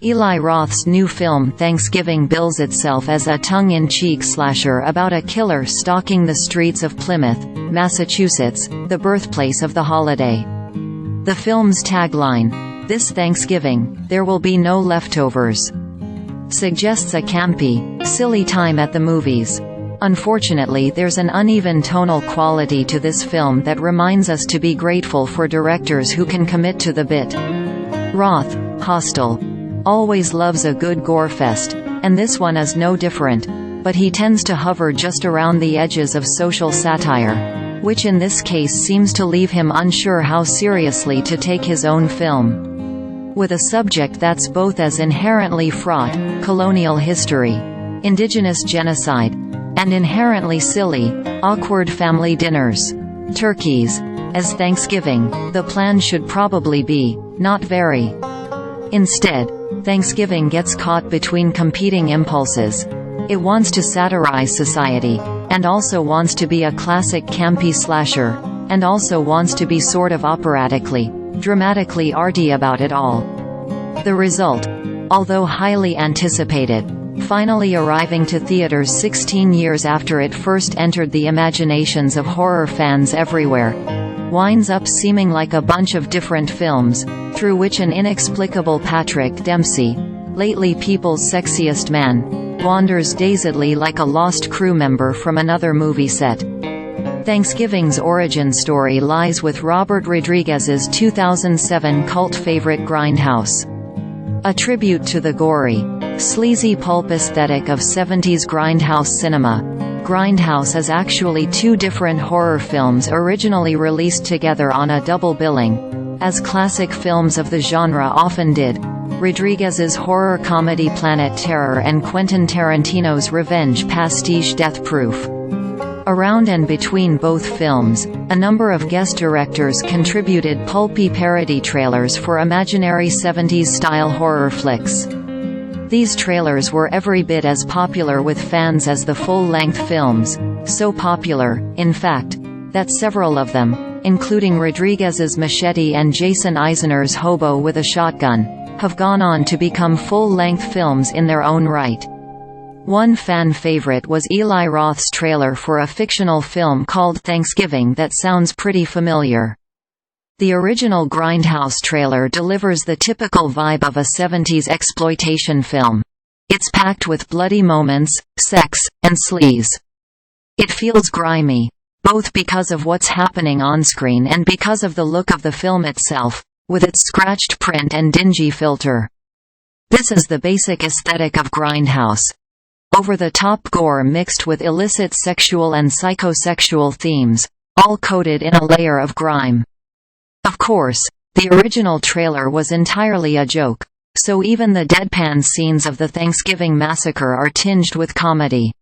Eli Roth's new film Thanksgiving bills itself as a tongue-in-cheek slasher about a killer stalking the streets of Plymouth, Massachusetts, the birthplace of the holiday. The film's tagline, "This Thanksgiving, there will be no leftovers," suggests a campy, silly time at the movies. Unfortunately, there's an uneven tonal quality to this film that reminds us to be grateful for directors who can commit to the bit. Roth, Hostel, always loves a good gorefest, and this one is no different, but he tends to hover just around the edges of social satire, which in this case seems to leave him unsure how seriously to take his own film. With a subject that's both as inherently fraught, colonial history, Indigenous genocide, and inherently silly, awkward family dinners, turkeys, as Thanksgiving, the plan should probably be, not vary. Instead, Thanksgiving gets caught between competing impulses. It wants to satirize society, and also wants to be a classic campy slasher, and also wants to be sort of operatically, dramatically arty about it all. The result, although highly anticipated, finally arriving to theaters 16 years after it first entered the imaginations of horror fans everywhere, winds up seeming like a bunch of different films, through which an inexplicable Patrick Dempsey, lately People's Sexiest man, wanders dazedly like a lost crew member from another movie set. Thanksgiving's origin story lies with Robert Rodriguez's 2007 cult favorite Grindhouse. A tribute to the gory, sleazy pulp aesthetic of 70s Grindhouse cinema, Grindhouse is actually two different horror films originally released together on a double billing, as classic films of the genre often did, Rodriguez's horror comedy Planet Terror and Quentin Tarantino's revenge pastiche Death Proof. Around and between both films, a number of guest directors contributed pulpy parody trailers for imaginary 70s-style horror flicks. These trailers were every bit as popular with fans as the full-length films, so popular, in fact, that several of them, including Rodriguez's Machete and Jason Eisener's Hobo with a Shotgun, have gone on to become full-length films in their own right. One fan favorite was Eli Roth's trailer for a fictional film called Thanksgiving that sounds pretty familiar. The original Grindhouse trailer delivers the typical vibe of a 70s exploitation film. It's packed with bloody moments, sex, and sleaze. It feels grimy, both because of what's happening on screen and because of the look of the film itself, with its scratched print and dingy filter. This is the basic aesthetic of Grindhouse. Over-the-top gore mixed with illicit sexual and psychosexual themes, all coated in a layer of grime. Of course, the original trailer was entirely a joke, so even the deadpan scenes of the Thanksgiving massacre are tinged with comedy.